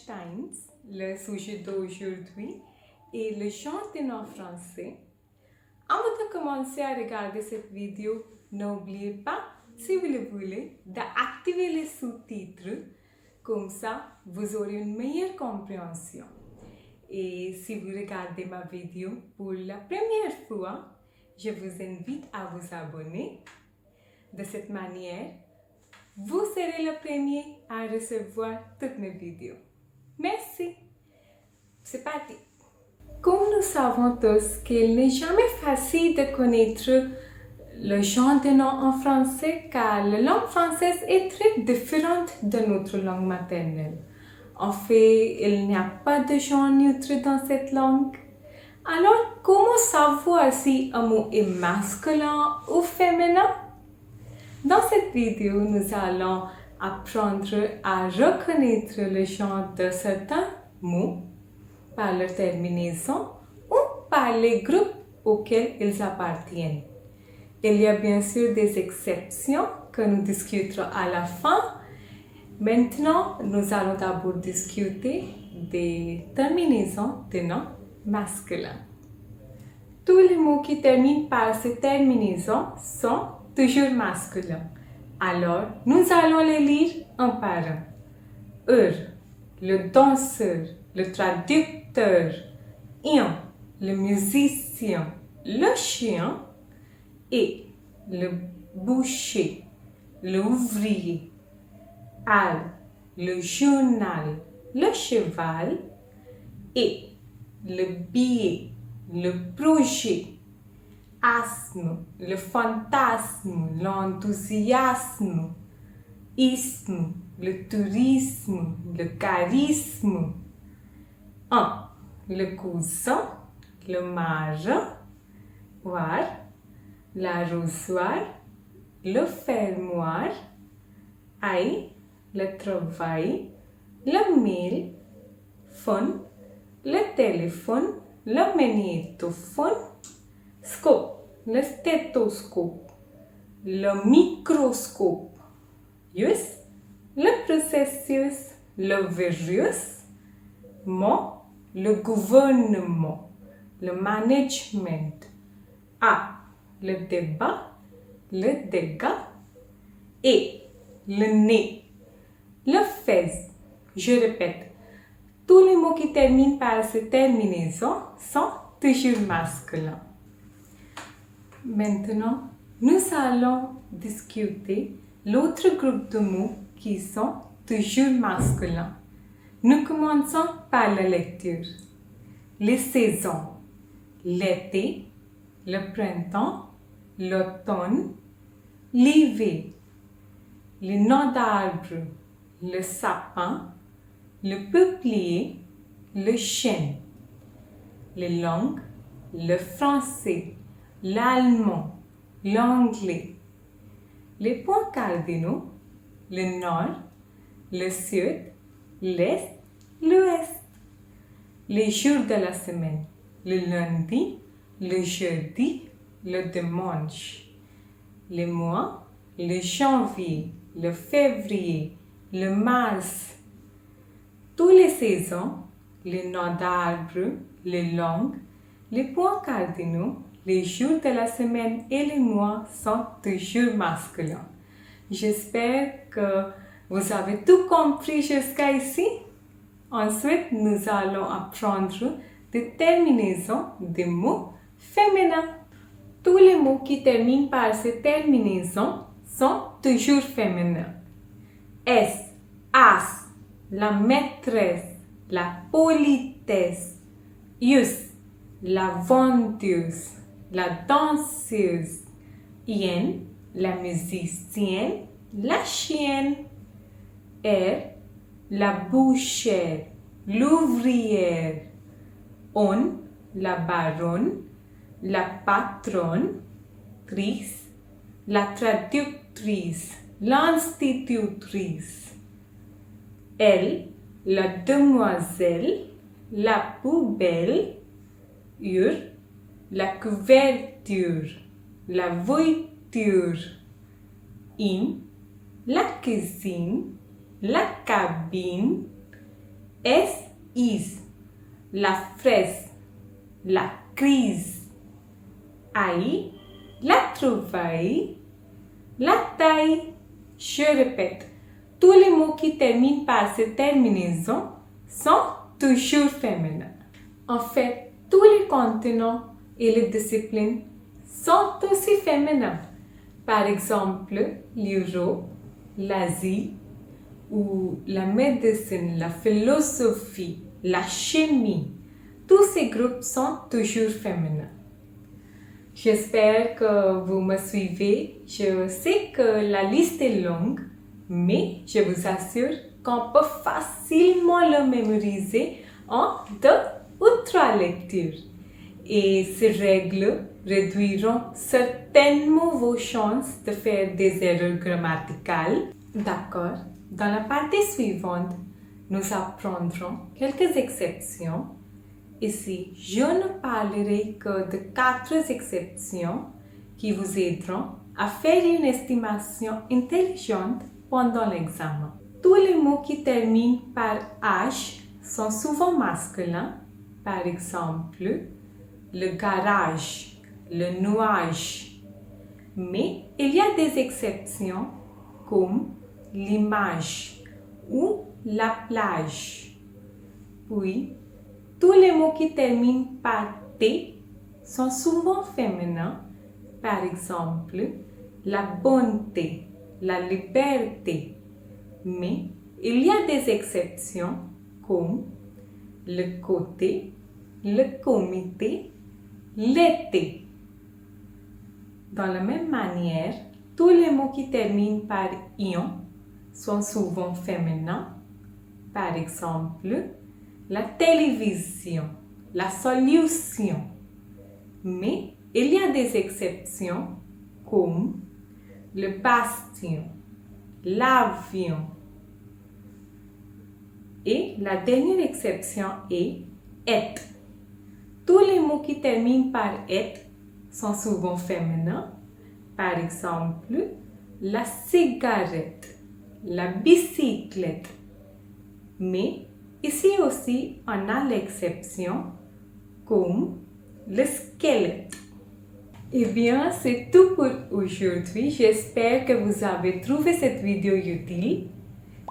Times, le sujet d'aujourd'hui, est le chanter en français. Avant de commencer à regarder cette vidéo, n'oubliez pas, si vous le voulez, d'activer les sous-titres. Comme ça, vous aurez une meilleure compréhension. Et si vous regardez ma vidéo pour la première fois, je vous invite à vous abonner. De cette manière, vous serez le premier à recevoir toutes mes vidéos. Merci. C'est parti. Comme nous savons tous qu'il n'est jamais facile de connaître le genre de nom en français car la langue française est très différente de notre langue maternelle. En fait, il n'y a pas de genre neutre dans cette langue. Alors, comment savoir si un mot est masculin ou féminin? Dans cette vidéo, nous allons apprendre à reconnaître le genre de certains mots par leur terminaison ou par les groupes auxquels ils appartiennent. Il y a bien sûr des exceptions que nous discuterons à la fin. Maintenant, nous allons d'abord discuter des terminaisons de noms masculins. Tous les mots qui terminent par ces terminaisons sont toujours masculins. Alors, nous allons les lire un par un. Le danseur, le traducteur, le musicien, le chien et le boucher, l'ouvrier, le journal, le cheval et le billet, le projet, asthme, le fantasme, l'enthousiasme, isme, le tourisme, le charisme, le cousin, le marin, l'arrosoir, le fermoir, le travail, le mail, phone, le téléphone, le magnétophone, scope, le stéthoscope, le microscope, le processus, le virus, le gouvernement, le management, le débat, le dégât et le nez, le fez. Je répète, tous les mots qui terminent par ces terminaisons sont toujours masculins. Maintenant, nous allons discuter l'autre groupe de mots qui sont toujours masculins. Nous commençons par la lecture. Les saisons, l'été, le printemps, l'automne, l'hiver, les noms d'arbres, le sapin, le peuplier, le chêne, les langues, le français, l'allemand, l'anglais, les points cardinaux, le nord, le sud, l'est, l'ouest, les jours de la semaine, le lundi, le jeudi, le dimanche, les mois, le janvier, le février, le mars, toutes les saisons, les noms d'arbres, les langues, les points cardinaux, les jours de la semaine et les mois sont toujours masculins. J'espère que vous avez tout compris jusqu'à ici. Ensuite, nous allons apprendre des terminaisons des mots féminins. Tous les mots qui terminent par ces terminaisons sont toujours féminins. As, la maîtresse, la politesse. La vendeuse, la danseuse. La musicienne, la chienne. La bouchère, l'ouvrière. La baronne, la patronne. La traductrice, l'institutrice. La demoiselle, la poubelle. La couverture, la voiture. La cuisine, la cabine, S, is. La fraise, la crise. I, la trouvaille, la taille. Je répète, tous les mots qui terminent par cette terminaison sont toujours féminins. En fait, tous les continents et les disciplines sont aussi féminins. Par exemple, l'Europe, l'Asie, ou la médecine, la philosophie, la chimie. Tous ces groupes sont toujours féminins. J'espère que vous me suivez. Je sais que la liste est longue, mais je vous assure qu'on peut facilement le mémoriser en 2 ou 3 lectures. Et ces règles réduiront certainement vos chances de faire des erreurs grammaticales. D'accord. Dans la partie suivante, nous apprendrons quelques exceptions. Ici, je ne parlerai que de 4 exceptions qui vous aideront à faire une estimation intelligente pendant l'examen. Tous les mots qui terminent par H sont souvent masculins. Par exemple, le garage, le nuage. Mais il y a des exceptions comme l'image ou la plage. Puis, tous les mots qui terminent par T sont souvent féminins. Par exemple, la bonté, la liberté. Mais il y a des exceptions comme le côté, le comité, l'été. Dans la même manière, tous les mots qui terminent par ion sont souvent féminins. Par exemple, la télévision, la solution. Mais il y a des exceptions comme le bastion, l'avion. Et la dernière exception est et. Tous les mots qui terminent par et sont souvent féminins. Par exemple, la cigarette, la bicyclette. Mais ici aussi, on a l'exception comme le squelette. Eh bien, c'est tout pour aujourd'hui. J'espère que vous avez trouvé cette vidéo utile.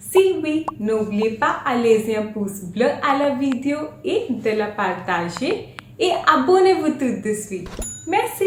Si oui, n'oubliez pas à laisser un pouce bleu à la vidéo et de la partager. Et abonnez-vous tout de suite. Merci.